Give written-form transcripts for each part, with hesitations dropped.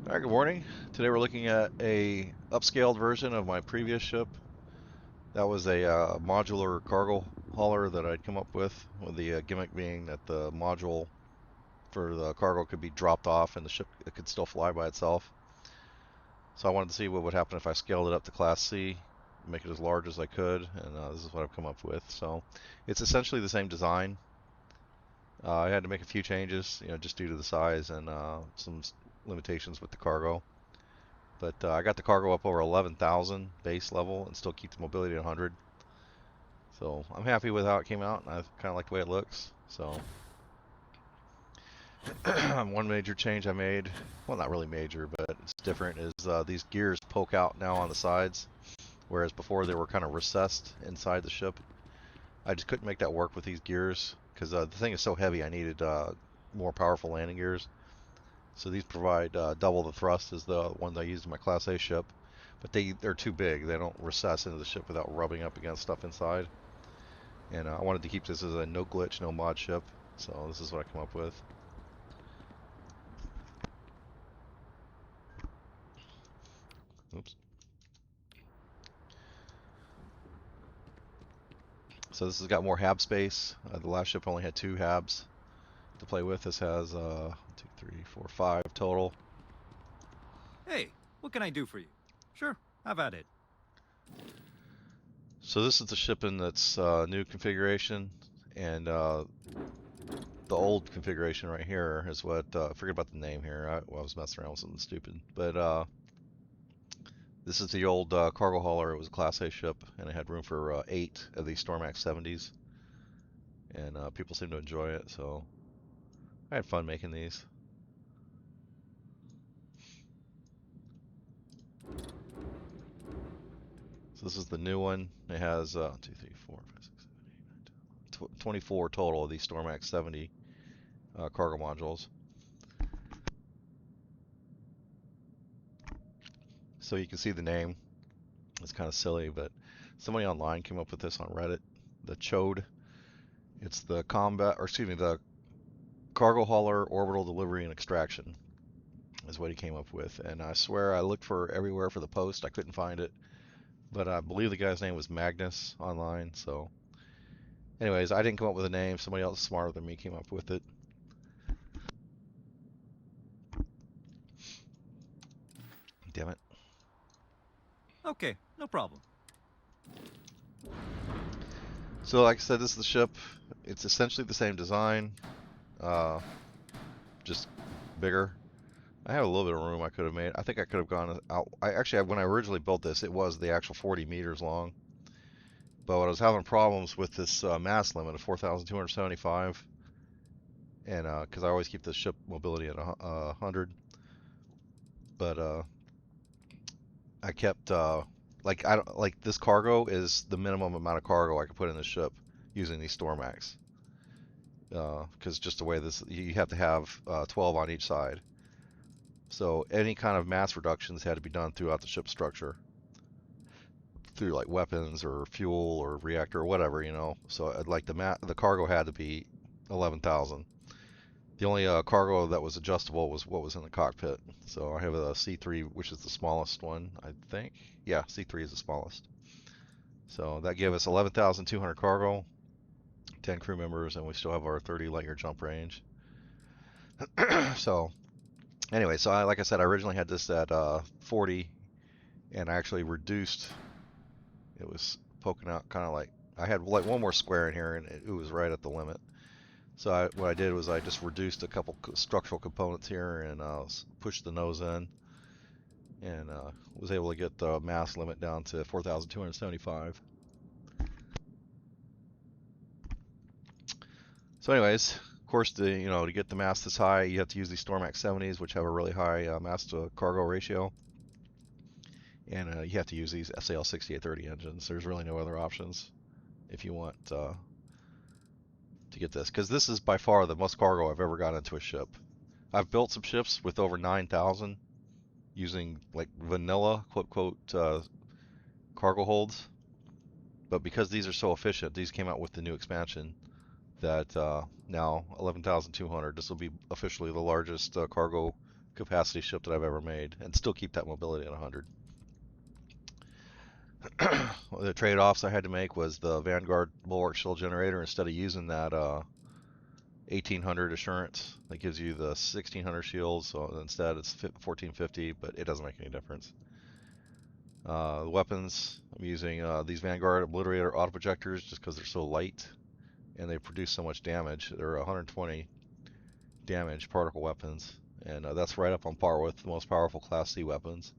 All right, good morning. Today we're looking at a upscaled version of my previous ship. That was a modular cargo hauler that I'd come up with the gimmick being that the module for the cargo could be dropped off and the ship it could still fly by itself. So I wanted to see what would happen if I scaled it up to Class C, make it as large as I could, and this is what I've come up with. So it's essentially the same design. I had to make a few changes, just due to the size and some limitations with the cargo. But I got the cargo up over 11,000 base level and still keep the mobility at 100. So I'm happy with how it came out, and I kind of like the way it looks. So one major change I made, well, not really major, but it's different, is these gears poke out now on the sides, whereas before they were kind of recessed inside the ship. I just couldn't make that work with these gears because the thing is so heavy. I needed more powerful landing gears. So these provide double the thrust as the ones I used in my Class A ship, but they're too big. They don't recess into the ship without rubbing up against stuff inside. And I wanted to keep this as a no glitch, no mod ship, so this is what I come up with. Oops. So this has got more hab space. The last ship only had 2 habs to play with. This has 2, 3, 4, 5 total. Hey, what can I do for you? Sure, have at it. So this is the ship in its new configuration, and the old configuration right here is what I forget about the name here. I was messing around with something stupid, but this is the old cargo hauler. It was a Class A ship, and it had room for 8 of these Stormax 70s, and people seem to enjoy it. So I had fun making these. So this is the new one. It has 2, 3, 4, 5, 6, 7, 8, 9, 10, 24 total of these Stormax 70 cargo modules. So you can see the name. It's kind of silly, but somebody online came up with this on Reddit. The C.H.O.D.E. It's the combat, or excuse me, the cargo hauler orbital delivery and extraction is what he came up with. And I swear I looked for everywhere for the post. I couldn't find it, but I believe the guy's name was Magnus online. So, anyways, I didn't come up with a name. Somebody else smarter than me came up with it. Damn it. Okay, no problem. So, like I said, this is the ship. It's essentially the same design, uh, just bigger. I have a little bit of room I could have made. I think I could have gone out. When I originally built this, it was the actual 40 meters long. But I was having problems with this mass limit of 4,275, and because I always keep the ship mobility at 100, but I kept like I don't like this cargo is the minimum amount of cargo I could put in the ship using these Stormax, because just the way this you have to have 12 on each side. So any kind of mass reductions had to be done throughout the ship structure through like weapons or fuel or reactor or whatever. So like the cargo had to be 11,000. The only cargo that was adjustable was what was in the cockpit. So I have a C3, which is the smallest one, I think. Yeah, C3 is the smallest. So that gave us 11,200 cargo, 10 crew members, and we still have our 30 light year jump range. So anyway, like I said, I originally had this at 40, and I actually reduced. It was poking out kind of like I had like one more square in here, and it was right at the limit. So what I did was I just reduced a couple structural components here and pushed the nose in, and was able to get the mass limit down to 4,275. So anyways, of course, to get the mass this high, you have to use these Stormax 70s, which have a really high mass to cargo ratio, and you have to use these SAL 6830 engines. There's really no other options if you want to get this, because this is by far the most cargo I've ever got into a ship. I've built some ships with over 9,000 using like vanilla quote quote cargo holds, but because these are so efficient, these came out with the new expansion that now 11,200. This will be officially the largest cargo capacity ship that I've ever made, and still keep that mobility at 100. The trade-offs I had to make was the Vanguard bulwark shield generator. Instead of using that 1800 assurance that gives you the 1600 shields, so instead it's 1450, but it doesn't make any difference. The weapons, I'm using these Vanguard Obliterator autoprojectors just because they're so light and they produce so much damage. They're 120 damage particle weapons, and that's right up on par with the most powerful Class C weapons.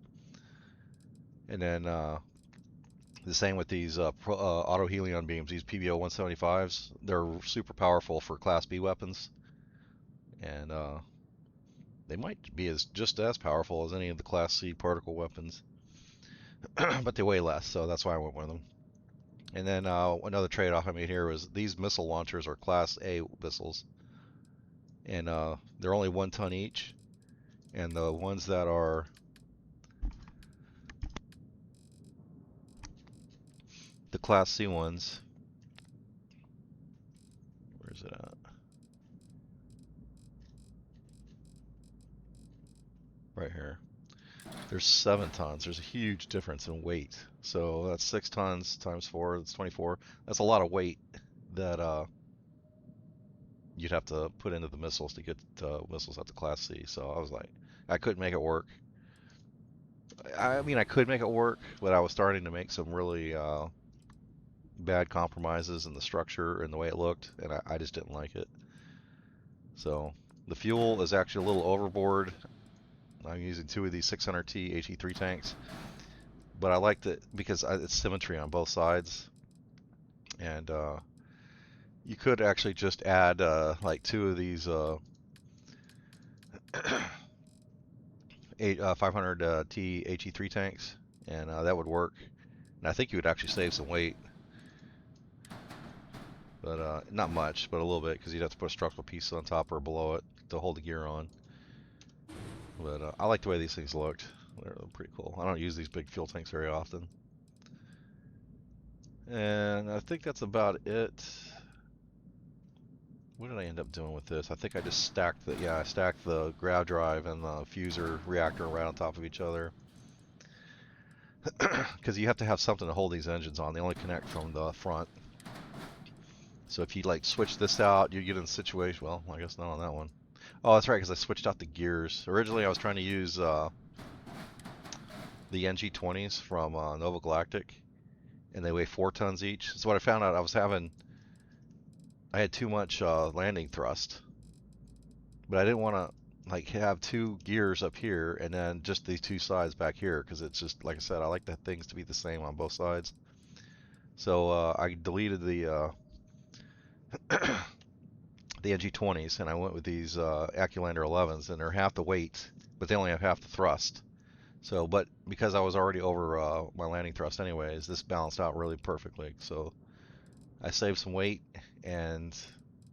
And then the same with these auto helion beams, these PBO 175s. They're super powerful for Class B weapons, and they might be just as powerful as any of the Class C particle weapons, but they weigh less, so that's why I went with them. And then another trade-off I made here was these missile launchers are Class A missiles, and they're only 1 ton each. And the ones that are the Class C ones, where's it at? Right here. There's 7 tons. There's a huge difference in weight. So that's 6 tons times 4. That's 24. That's a lot of weight that you'd have to put into the missiles to get missiles at the Class C. So I was like, I couldn't make it work. I mean, I could make it work, but I was starting to make some really bad compromises in the structure and the way it looked, and I just didn't like it. So the fuel is actually a little overboard. I'm using 2 of these 600T HE3 tanks, but I liked it because it's symmetry on both sides, and you could actually just add like 2 of these 500T HE3 tanks, and that would work. And I think you would actually save some weight, but not much, but a little bit, because you'd have to put a structural piece on top or below it to hold the gear on. But I like the way these things looked. They're pretty cool. I don't use these big fuel tanks very often. And I think that's about it. What did I end up doing with this? I think I just stacked I stacked the grav drive and the fuser reactor right on top of each other. Because you have to have something to hold these engines on. They only connect from the front. So if you like switch this out, you get in a situation, well, I guess not on that one. Oh, that's right, because I switched out the gears. Originally I was trying to use the NG20s from Nova Galactic, and they weigh 4 tons each. So what I found out, I had too much landing thrust, but I didn't want to like have 2 gears up here and then just these 2 sides back here, because it's just, like I said, I like the things to be the same on both sides. So I deleted the the NG20s, and I went with these Acculander 11s, and they're half the weight, but they only have half the thrust. So, but because I was already over my landing thrust anyways, this balanced out really perfectly. So I saved some weight, and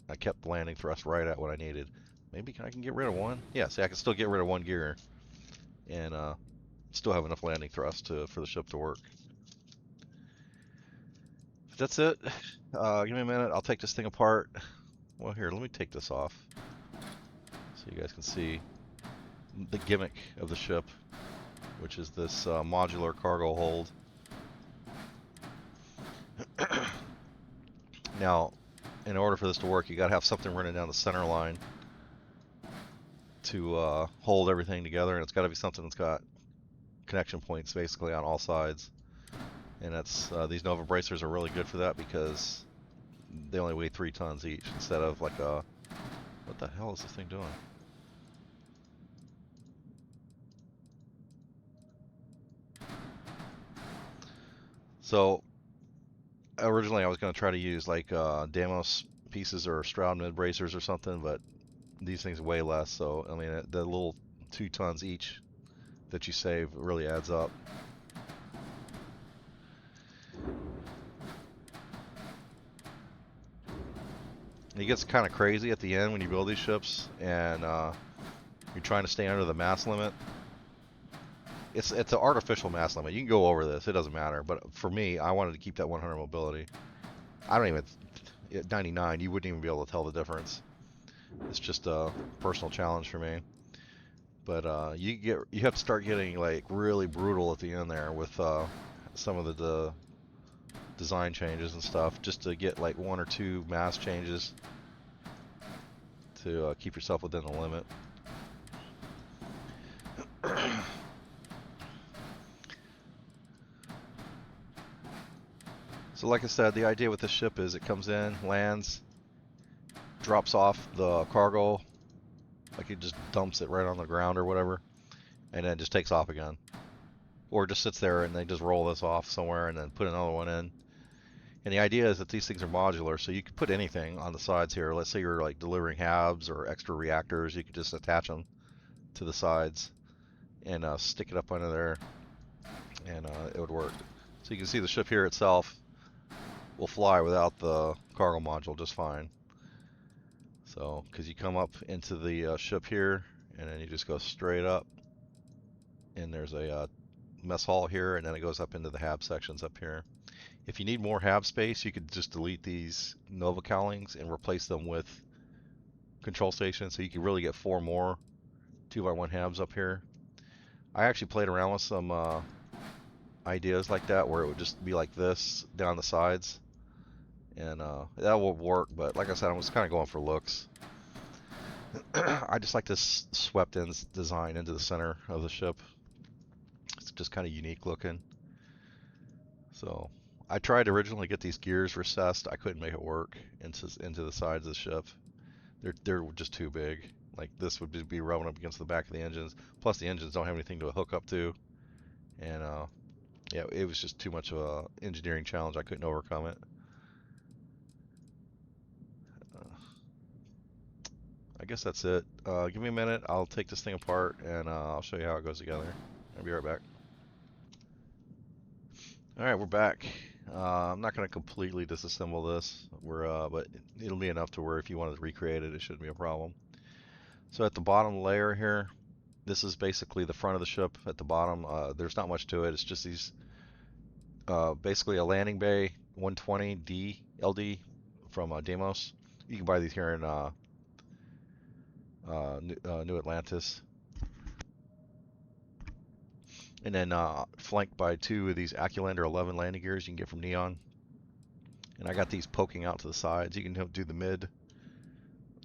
I kept the landing thrust right at what I needed. Maybe I can get rid of one? Yeah, see, I can still get rid of 1 gear, and still have enough landing thrust for the ship to work. That's it. Give me a minute. I'll take this thing apart. Well, here, let me take this off so you guys can see the gimmick of the ship, which is this modular cargo hold. Now, in order for this to work, you got to have something running down the center line to hold everything together, and it's got to be something that's got connection points basically on all sides. And that's these Nova bracers are really good for that, because they only weigh 3 tons each instead of like a... What the hell is this thing doing? So originally I was going to try to use like Damos pieces or Stroud mid bracers or something, but these things weigh less. So I mean, the little 2 tons each that you save really adds up. It gets kind of crazy at the end when you build these ships, and you're trying to stay under the mass limit. It's an artificial mass limit. You can go over this, it doesn't matter. But for me, I wanted to keep that 100 mobility. I don't even, at 99, you wouldn't even be able to tell the difference. It's just a personal challenge for me. But you have to start getting like really brutal at the end there with some of the design changes and stuff, just to get like one or two mass changes to keep yourself within the limit. So like I said, the idea with this ship is it comes in, lands, drops off the cargo, like it just dumps it right on the ground or whatever, and then just takes off again. Or just sits there and they just roll this off somewhere and then put another one in. And the idea is that these things are modular, so you could put anything on the sides here. Let's say you're like delivering halves or extra reactors, you could just attach them to the sides and stick it up under there, and it would work. So you can see the ship here itself will fly without the cargo module just fine. So, because you come up into the ship here, and then you just go straight up, and there's a mess hall here, and then it goes up into the hab sections up here. If you need more hab space, you could just delete these Nova cowlings and replace them with control stations, so you can really get 4 more 2x1 habs up here. I actually played around with some ideas like that, where it would just be like this down the sides, and that will work, but like I said, I was kind of going for looks. I just like this swept in design into the center of the ship. It's just kind of unique looking. So I tried originally to get these gears recessed. I couldn't make it work into the sides of the ship. They're just too big. Like this would be rubbing up against the back of the engines. Plus the engines don't have anything to hook up to. And yeah, it was just too much of a engineering challenge. I couldn't overcome it. Uh, I guess that's it. Give me a minute. I'll take this thing apart and I'll show you how it goes together. I'll be right back. All right, we're back. I'm not going to completely disassemble this, but it'll be enough to where if you wanted to recreate it, it shouldn't be a problem. So at the bottom layer here, this is basically the front of the ship at the bottom. There's not much to it. It's just these, basically a landing bay 120D LD from Deimos. You can buy these here in New Atlantis. And then flanked by 2 of these Aculander 11 landing gears you can get from Neon. And I got these poking out to the sides. You can do the mid,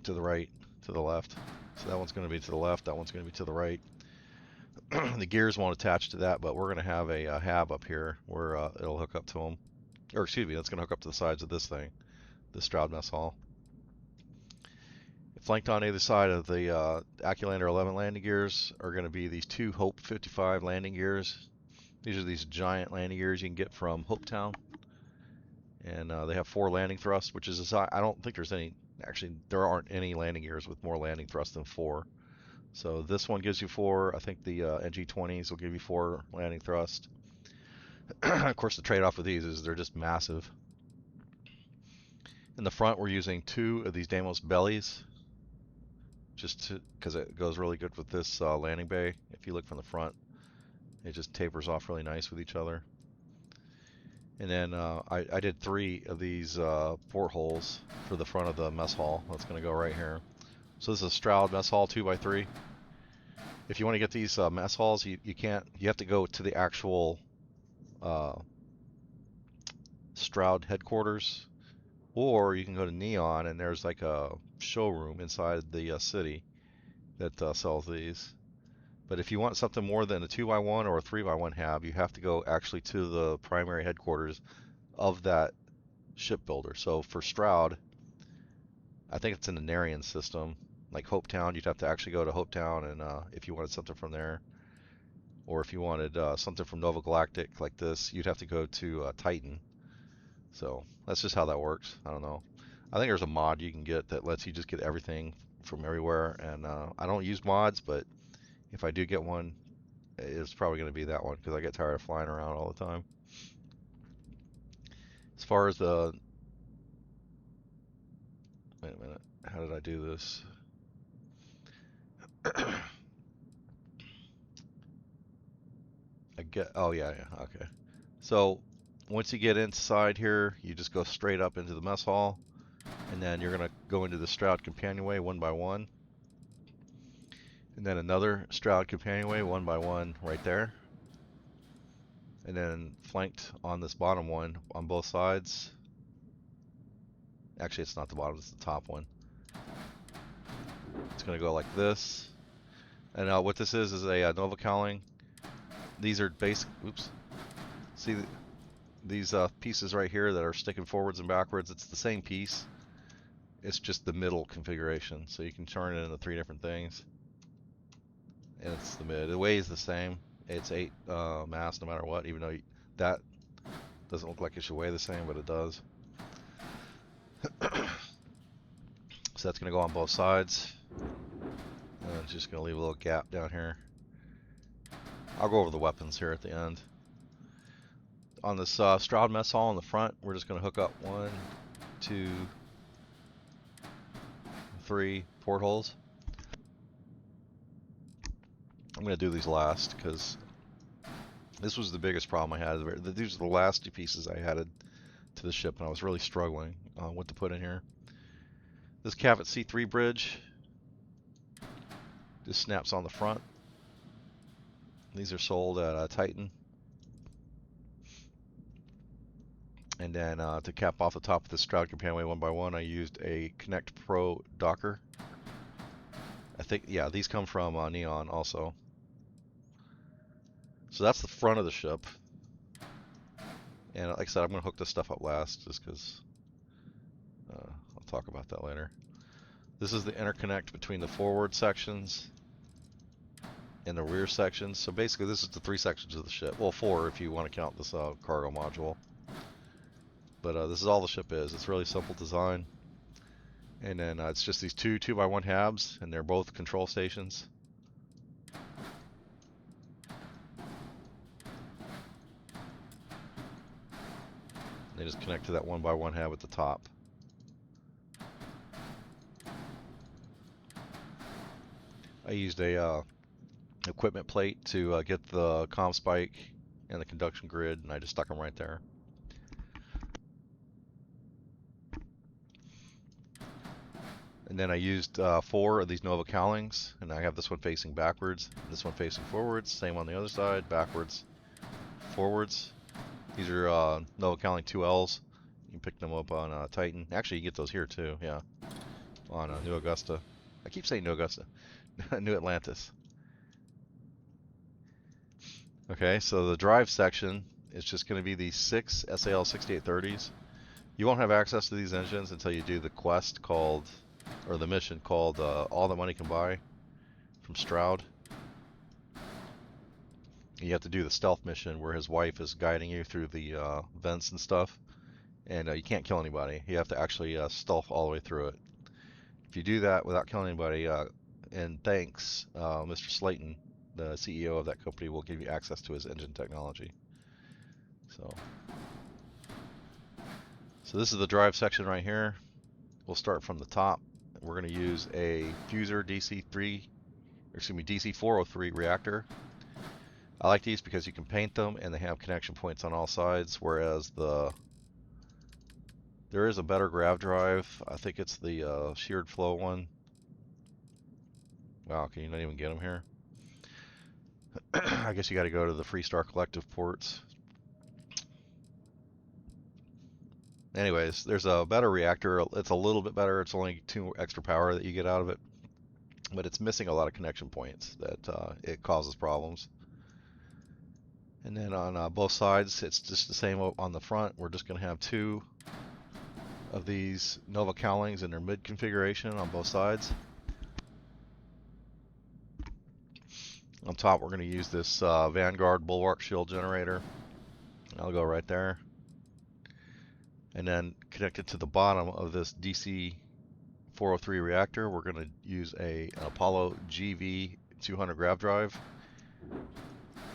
to the right, to the left. So that one's going to be to the left, that one's going to be to the right. The gears won't attach to that, but we're going to have a hab up here where it'll hook up to them. Or excuse me, that's going to hook up to the sides of this thing, this Stroud mess hall. Flanked on either side of the Aculander 11 landing gears are going to be these 2 Hope 55 landing gears. These are these giant landing gears you can get from Hopetown. And they have 4 landing thrusts, which is, I don't think there's any, actually there aren't any landing gears with more landing thrust than 4. So this one gives you 4. I think the NG20s will give you 4 landing thrust. Of course, the trade-off with these is they're just massive. In the front, we're using 2 of these Deimos bellies, just because it goes really good with this landing bay. If you look from the front, it just tapers off really nice with each other. And then I did 3 of these portholes for the front of the mess hall. That's going to go right here. So this is a Stroud mess hall 2x3. If you want to get these mess halls, you can't. You have to go to the actual Stroud headquarters, or you can go to Neon, and there's like a showroom inside the city that sells these. But if you want something more than a 2x1 or a 3x1 hab, you have to go actually to the primary headquarters of that shipbuilder. So for Stroud, I think it's in the Narian system. Like Hopetown, you'd have to actually go to Hopetown, and if you wanted something from there, or if you wanted something from Nova Galactic like this, you'd have to go to Titan. So that's just how that works. I don't know. I think there's a mod you can get that lets you just get everything from everywhere, and I don't use mods, but if I do get one, it's probably going to be that one because I get tired of flying around all the time. As far as the, wait a minute, how did I do this? Oh yeah, okay. So once you get inside here, you just go straight up into the mess hall, and then you're gonna go into the Stroud companionway one by one. And then another Stroud companionway, one by one, right there. And then flanked on this bottom one on both sides. Actually, it's not the bottom, it's the top one. It's going to go like this. And what this is a Nova cowling. These are basic. Oops. See these pieces right here that are sticking forwards and backwards? It's the same piece. It's just the middle configuration. So you can turn it into 3 different things. And it's the mid. It weighs the same. It's 8 mass no matter what, even though that doesn't look like it should weigh the same, but it does. So that's going to go on both sides. And it's just going to leave a little gap down here. I'll go over the weapons here at the end. On this Stroud mess hall in the front, we're just going to hook up 1, 2, 3 portholes. I'm going to do these last because this was the biggest problem I had. These are the last 2 pieces I added to the ship, and I was really struggling what to put in here. This Cavett C3 bridge just snaps on the front. These are sold at Titan. And then to cap off the top of the Stroud companionway one by one, I used a Connect Pro Docker. I think, yeah, these come from Neon also. So that's the front of the ship. And like I said, I'm going to hook this stuff up last just because I'll talk about that later. This is the interconnect between the forward sections and the rear sections. So basically this is the 3 sections of the ship. Well, 4 if you want to count this cargo module. But this is all the ship is. It's really simple design. And then it's just these 2 2x1 halves, and they're both control stations. They just connect to that 1x1 hab at the top. I used a equipment plate to get the comm spike and the conduction grid, and I just stuck them right there. And then I used 4 of these Nova cowlings, and I have this one facing backwards, this one facing forwards, same on the other side, backwards, forwards. These are Nova cowling 2Ls. You can pick them up on Titan. Actually, you get those here too, yeah, on New Augusta. I keep saying New Augusta, New Atlantis. Okay, so the drive section is just going to be these 6 SAL 6830s. You won't have access to these engines until you do the quest called, or the mission called All That Money Can Buy from Stroud. You have to do the stealth mission where his wife is guiding you through the vents and stuff. And you can't kill anybody. You have to actually stealth all the way through it. If you do that without killing anybody, and thanks, Mr. Slayton, the CEO of that company, will give you access to his engine technology. So this is the drive section right here. We'll start from the top. We're going to use a Fuser DC403 reactor. I like these because you can paint them and they have connection points on all sides, whereas there is a better grav drive. I think it's the sheared flow one. Wow, can you not even get them here? I guess you got to go to the Freestar Collective ports. Anyways, there's a better reactor. It's a little bit better. It's only 2 extra power that you get out of it, but it's missing a lot of connection points that it causes problems. And then on both sides, it's just the same on the front. We're just going to have 2 of these Nova cowlings in their mid configuration on both sides. On top, we're going to use this Vanguard Bulwark Shield generator. I'll go right there. And then connected to the bottom of this DC403 reactor, we're going to use an Apollo GV200 grav drive.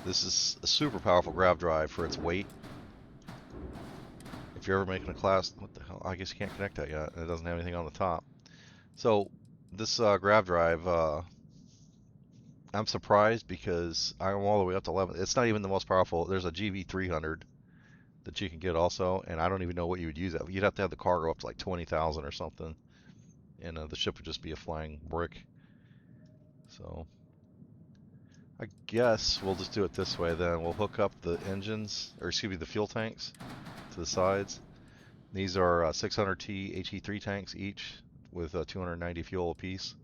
This is a super powerful grav drive for its weight. If you're ever making a class, what the hell? I guess you can't connect that yet. It doesn't have anything on the top. So this grav drive, I'm surprised because I'm all the way up to 11. It's not even the most powerful. There's a GV300 that you can get also, and I don't even know what you would use that. You'd have to have the cargo up to like 20,000 or something, and the ship would just be a flying brick. So I guess we'll just do it this way then. We'll hook up the engines, or excuse me, the fuel tanks to the sides. These are 600T HE3 tanks each with 290 fuel apiece.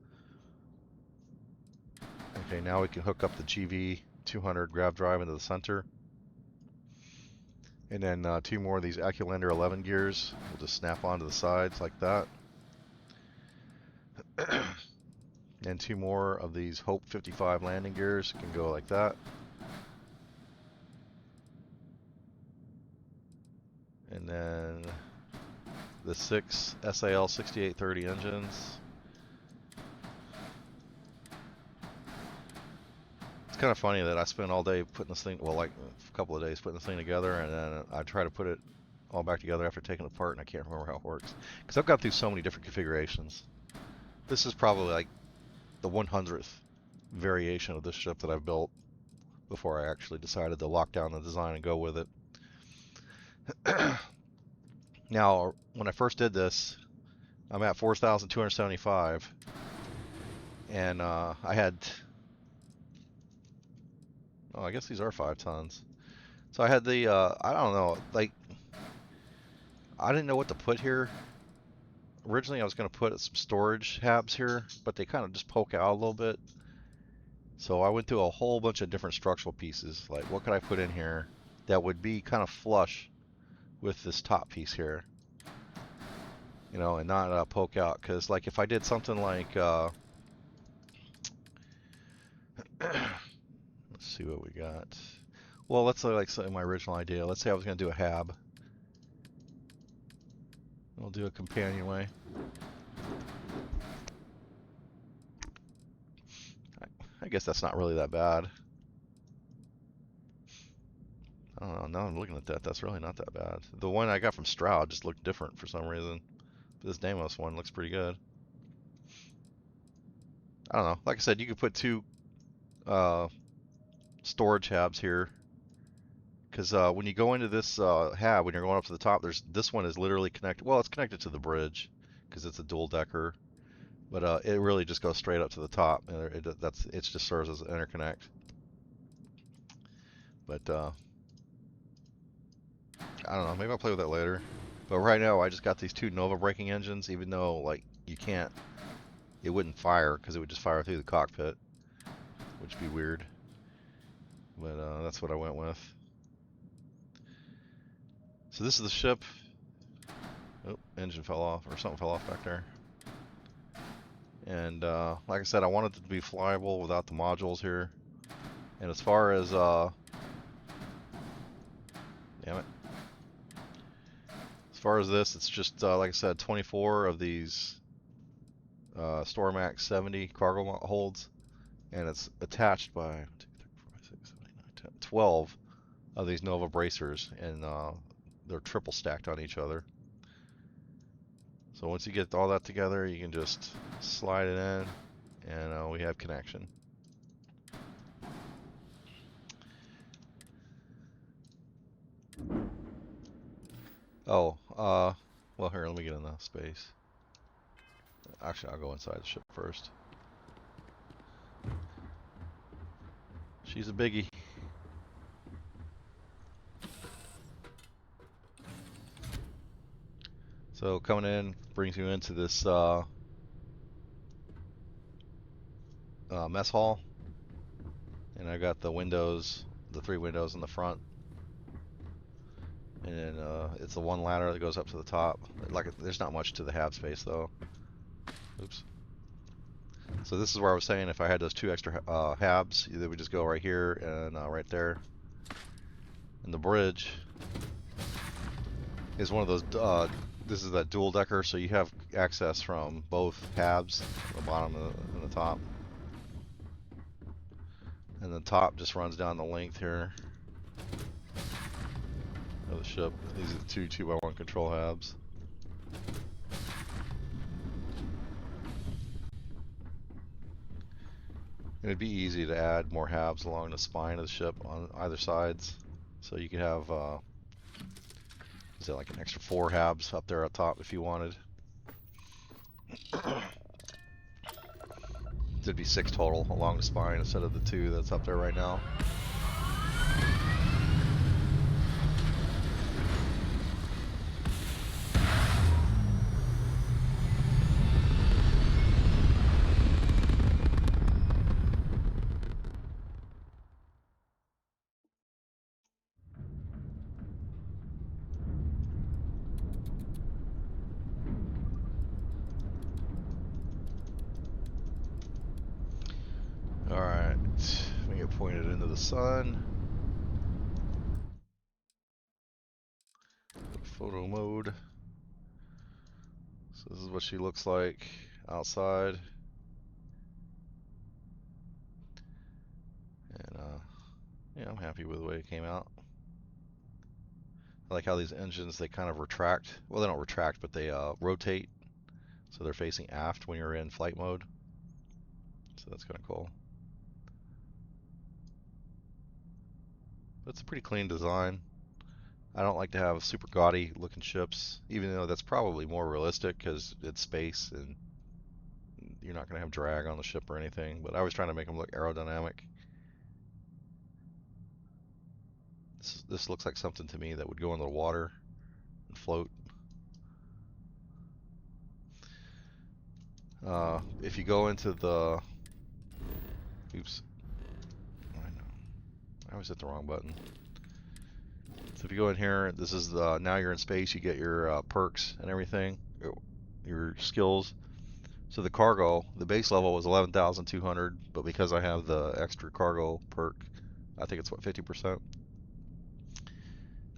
Okay, now we can hook up the GV200 grav drive into the center. And then 2 more of these Aculander 11 gears. We'll just snap onto the sides like that. And 2 more of these Hope 55 landing gears can go like that. And then the 6 SAL 6830 engines. It's kind of funny that I spent all day putting this thing, well, like a couple of days putting this thing together, and then I try to put it all back together after taking it apart, and I can't remember how it works. Because I've got through so many different configurations. This is probably like the 100th variation of this ship that I've built before I actually decided to lock down the design and go with it. Now, when I first did this, I'm at 4,275, and I had, oh, I guess these are 5 tons. So I had the, I don't know, like, I didn't know what to put here. Originally I was going to put some storage tabs here, but they kind of just poke out a little bit. So I went through a whole bunch of different structural pieces, like what could I put in here that would be kind of flush with this top piece here, you know, and not poke out. Because like if I did something like, let's see what we got. Well, let's say like my original idea. Let's say I was going to do a hab. We'll do a companionway. I guess that's not really that bad. I don't know. Now I'm looking at that. That's really not that bad. The one I got from Stroud just looked different for some reason. But this Deimos one looks pretty good. I don't know. Like I said, you could put 2 storage habs here. Because when you go into this hab, when you're going up to the top, this one is literally connected. Well, it's connected to the bridge because it's a dual decker. But it really just goes straight up to the top, and it just serves as an interconnect. But I don't know. Maybe I'll play with that later. But right now, I just got these 2 Nova braking engines, even though like you can't, it wouldn't fire because it would just fire through the cockpit, which would be weird. But that's what I went with. So this is the ship. Oh, engine fell off, or something fell off back there. And like I said, I wanted it to be flyable without the modules here. And as far as, damn it. As far as this, it's just, like I said, 24 of these Stormax 70 cargo holds. And it's attached by 1, 2, 3, 4, 5, 6, 7, 8, 9, 10, 12 of these Nova bracers. And they're triple stacked on each other. So once you get all that together, you can just slide it in, and we have connection. Oh, well here, let me get in the space. Actually, I'll go inside the ship first. She's a biggie. So coming in brings you into this mess hall, and I got the windows, the 3 windows in the front, and then it's the 1 ladder that goes up to the top. Like there's not much to the hab space though. Oops. So this is where I was saying if I had those 2 extra habs, they would just go right here and right there. And the bridge is one of those. This is that dual decker, so you have access from both habs, the bottom and the top. And the top just runs down the length here of the ship. These are the 2 2x1 control habs. It'd be easy to add more habs along the spine of the ship on either sides, so you could have is there like an extra 4 habs up there up top if you wanted. there'd be 6 total along the spine instead of the 2 that's up there right now. Alright, we get pointed into the sun. Photo mode. So this is what she looks like outside. And yeah, I'm happy with the way it came out. I like how these engines, they kind of retract. Well, they don't retract, but they rotate. So they're facing aft when you're in flight mode. So that's kind of cool. But it's a pretty clean design. I don't like to have super gaudy looking ships, even though that's probably more realistic because it's space and you're not going to have drag on the ship or anything. But I was trying to make them look aerodynamic. This looks like something to me that would go in the water and float. If you go into the... Oops. I know. I always hit the wrong button. So if you go in here, this is the... Now you're in space, you get your perks and everything. Your skills. So the cargo, the base level was 11,200, but because I have the extra cargo perk, I think it's what, 50%?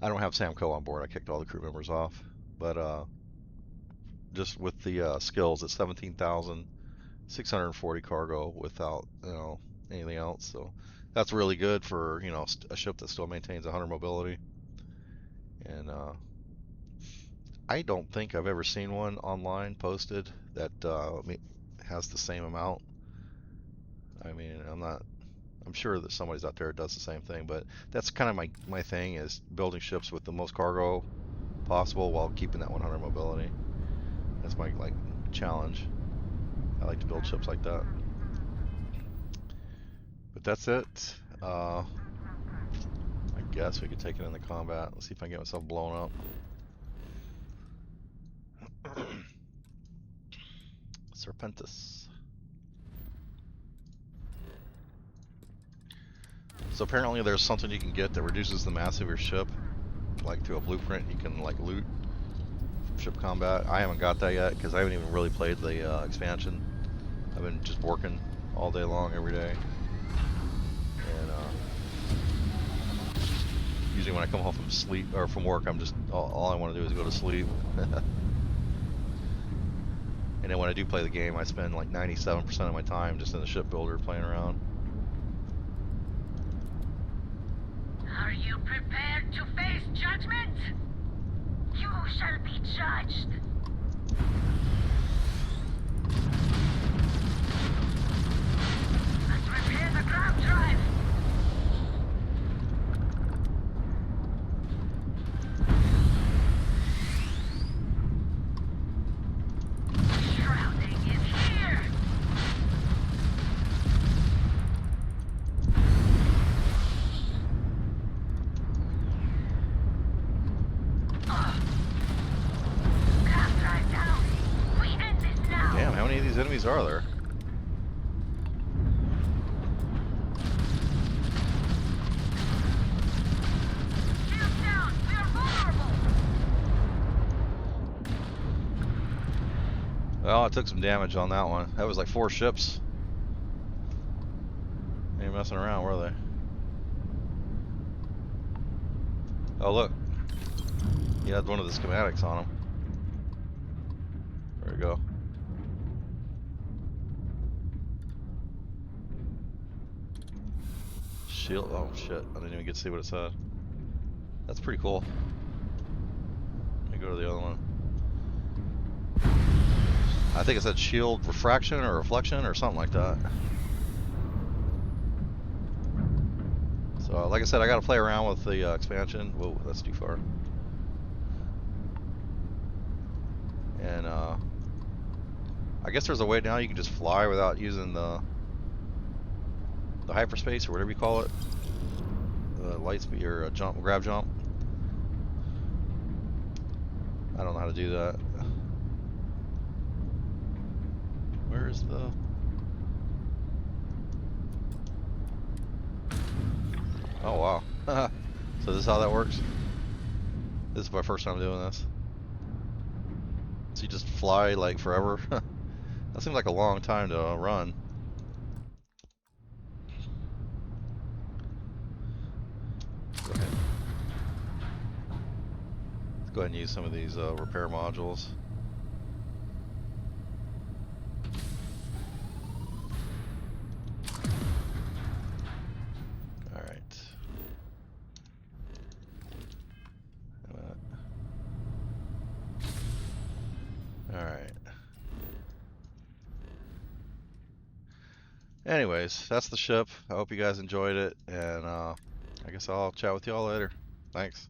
I don't have C.H.O.D.E on board. I kicked all the crew members off. But just with the skills, it's 17,640 cargo without, anything else. So that's really good for, a ship that still maintains 100 mobility. And I don't think I've ever seen one online posted that has the same amount. I mean, I'm sure that somebody's out there that does the same thing, but that's kind of my thing, is building ships with the most cargo possible while keeping that 100 mobility. That's my challenge. I like to build ships like that. But that's it. I guess we could take it into combat. Let's see if I can get myself blown up. Serpentis. So apparently there's something you can get that reduces the mass of your ship, like through a blueprint. You can loot ship combat. I haven't got that yet because I haven't even really played the expansion. I've been just working all day long every day, and usually when I come home from sleep or from work, I'm just all I want to do is go to sleep. And then when I do play the game, I spend like 97% of my time just in the shipbuilder playing around. Are you prepared to face judgment? You shall be judged. Let's repair the ground drive. Shrouding is here. Ground drive down. We end this now. Damn, how many of these enemies are there? Shields down. We are vulnerable. Well, I took some damage on that one. That was like 4 ships. They ain't messing around, were they? Oh, look. He had one of the schematics on him. There we go. Shield. Oh, shit. I didn't even get to see what it said. That's pretty cool. Let me go to the other one. I think it said shield refraction or reflection or something like that. So, like I said, I got to play around with the expansion. Whoa, that's too far. And I guess there's a way now you can just fly without using the the hyperspace or whatever you call it, light speed or jump, grab jump. I don't know how to do that. Where is the? Oh wow. So this is how that works? This is my first time doing this. So you just fly like forever? That seems like a long time to run. Go ahead. Let's go ahead and use some of these repair modules. Alright. Alright. Anyways, that's the ship. I hope you guys enjoyed it, and I guess I'll chat with y'all later. Thanks.